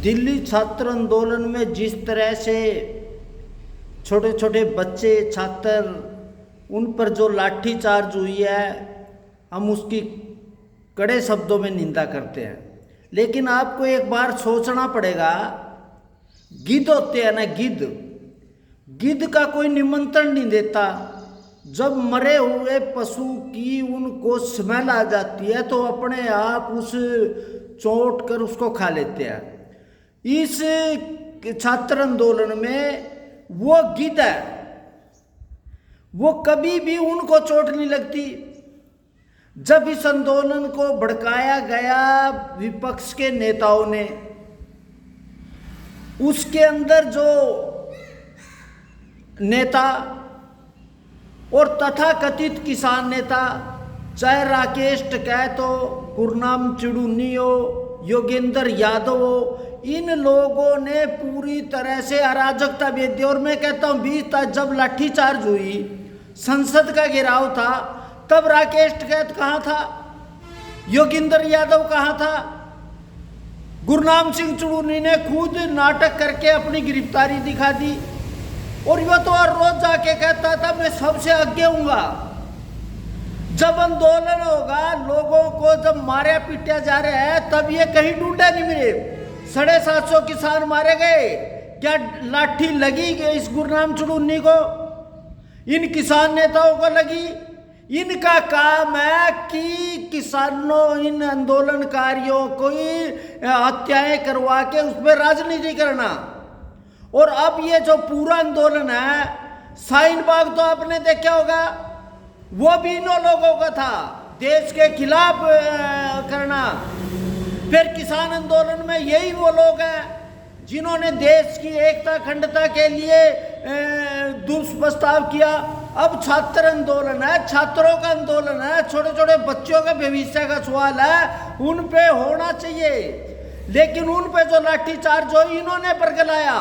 दिल्ली छात्र आंदोलन में जिस तरह से छोटे छोटे बच्चे छात्र उन पर जो लाठीचार्ज हुई है, हम उसकी कड़े शब्दों में निंदा करते हैं। लेकिन आपको एक बार सोचना पड़ेगा, गिद्ध होते हैं ना, गिद्ध का कोई निमंत्रण नहीं देता। जब मरे हुए पशु की उनको स्मेल आ जाती है तो अपने आप उस चोट कर उसको खा लेते हैं। इस छात्र आंदोलन में वो गिद्ध है, वो कभी भी उनको चोट नहीं लगती। जब इस आंदोलन को भड़काया गया विपक्ष के नेताओं ने, उसके अंदर जो नेता और तथाकथित किसान नेता, चाहे राकेश टिकैत हो, गुरनाम चिड़ूनी हो, योगेंद्र यादव हो, इन लोगों ने पूरी तरह से अराजकता भेज दी। और मैं कहता हूँ 20 तारीख जब लाठीचार्ज हुई, संसद का घेराव था, तब राकेश टिकैत कहाँ था, योगेंद्र यादव कहाँ था? गुरनाम सिंह चिड़ूनी ने खुद नाटक करके अपनी गिरफ्तारी दिखा दी। और यह तो हर रोज जाके कहता था मैं सबसे आगे हूँगा। जब आंदोलन होगा, लोगों को जब मारे पीटा जा रहा है, तब ये कहीं ढूंढे नहीं मिले। 750 किसान मारे गए, क्या लाठी लगी इस गुरनाम चिड़ूनी को? इन किसान नेताओं को लगी। इनका काम है कि किसानों, इन आंदोलनकारियों को हत्याएं करवा के उस पर राजनीति करना। और अब ये जो पूरा आंदोलन है, शाहीन बाग तो आपने देखा होगा, वो भी इन लोगों का था, देश के खिलाफ करना। फिर किसान आंदोलन में यही वो लोग हैं जिन्होंने देश की एकता अखंडता के लिए दुष्प्रस्ताव किया। अब छात्र आंदोलन है, छात्रों का आंदोलन है, छोटे छोटे बच्चों का भविष्य का सवाल है, उन पे होना चाहिए। लेकिन उन पे जो लाठीचार्ज हो, इन्होंने बरगलाया।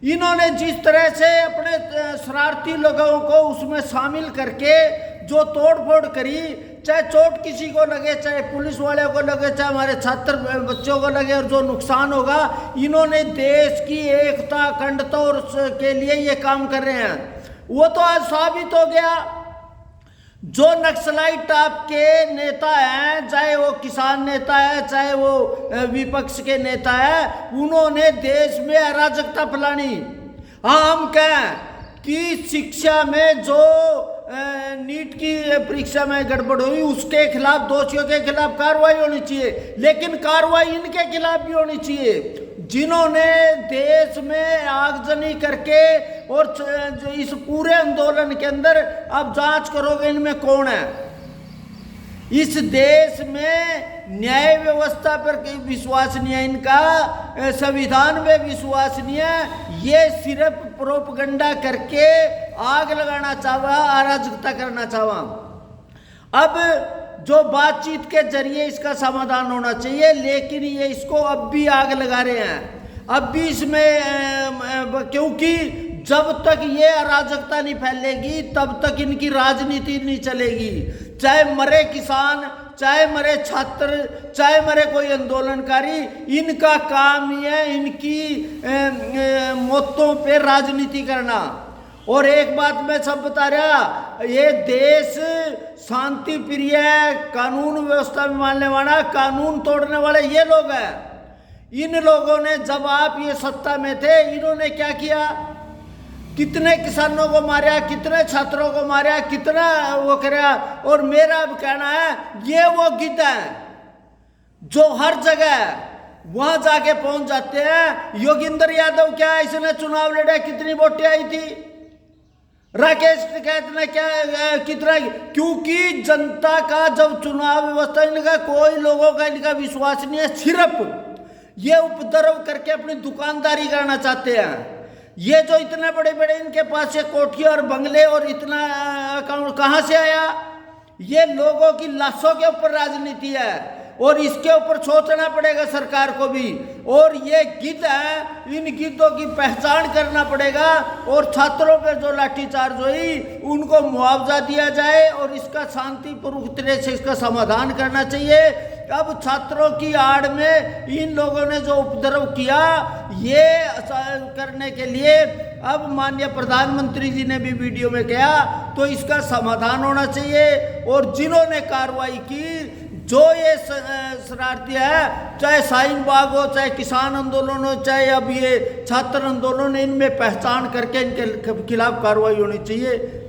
इन्होंने जिस तरह से अपने शरारती लोगों को उसमें शामिल करके जो तोड़फोड़ करी, चाहे चोट किसी को लगे, चाहे पुलिस वाले को लगे, चाहे हमारे छात्र बच्चों को लगे, और जो नुकसान होगा, इन्होंने देश की एकता अखंडता और के लिए ये काम कर रहे हैं। वो तो आज साबित हो गया। जो नक्सलाइट आपके नेता हैं, चाहे वो किसान नेता है, चाहे वो विपक्ष के नेता है, उन्होंने देश में अराजकता फैलानी। हाँ, हम कहें कि शिक्षा में जो नीट की परीक्षा में गड़बड़ हुई, उसके खिलाफ, दोषियों के खिलाफ कार्रवाई होनी चाहिए। लेकिन कार्रवाई इनके खिलाफ भी होनी चाहिए जिन्होंने देश में आगजनी करके, और इस पूरे आंदोलन के अंदर आप जांच करोगे इनमें कौन है। इस देश में न्याय व्यवस्था पर विश्वास नहीं है इनका, संविधान में विश्वास नहीं है। ये सिर्फ प्रोपगंडा करके आग लगाना चाहा, अराजकता करना चाहा। अब जो बातचीत के जरिए इसका समाधान होना चाहिए, लेकिन ये इसको अब भी आग लगा रहे हैं। अब भी इसमें, क्योंकि जब तक ये अराजकता नहीं फैलेगी, तब तक इनकी राजनीति नहीं चलेगी। चाहे मरे किसान, चाहे मरे छात्र, चाहे मरे कोई आंदोलनकारी, इनका काम ही है इनकी मौतों पे राजनीति करना। और एक बात मैं सब बता रहा, ये देश शांति प्रिय है, कानून व्यवस्था में मानने वाला, कानून तोड़ने वाले ये लोग हैं। इन लोगों ने, जब आप ये सत्ता में थे, इन्होंने क्या किया? कितने किसानों को मारा, कितने छात्रों को मारा, कितना वो कराया। और मेरा अब कहना है, ये वो गिद्ध है जो हर जगह वहां जाके पहुंच जाते हैं। योगेंद्र यादव क्या, इसने चुनाव लड़ा, कितनी वोटें आई थी? राकेश टिकैत ने क्या, कितना? क्योंकि जनता का जब चुनाव व्यवस्था, इनका कोई लोगों का इनका विश्वास नहीं है। सिर्फ ये उपद्रव करके अपनी दुकानदारी करना चाहते हैं। ये जो इतने बड़े बड़े इनके पास ये कोठियां और बंगले और इतना अकाउंट कहाँ से आया? ये लोगों की लाशों के ऊपर राजनीति है, और इसके ऊपर सोचना पड़ेगा सरकार को भी। और ये गिद्ध है, इन गिद्धों की पहचान करना पड़ेगा। और छात्रों पर जो लाठीचार्ज हुई, उनको मुआवजा दिया जाए और इसका शांतिपूर्वक तरह से इसका समाधान करना चाहिए। अब छात्रों की आड़ में इन लोगों ने जो उपद्रव किया, ये करने के लिए अब माननीय प्रधानमंत्री जी ने भी वीडियो में कहा, तो इसका समाधान होना चाहिए। और जिन्होंने कार्रवाई की, जो ये शरारती है, चाहे शाहीन बाग हो, चाहे किसान आंदोलन हो, चाहे अब ये छात्र आंदोलन, इनमें पहचान करके इनके खिलाफ कार्रवाई होनी चाहिए।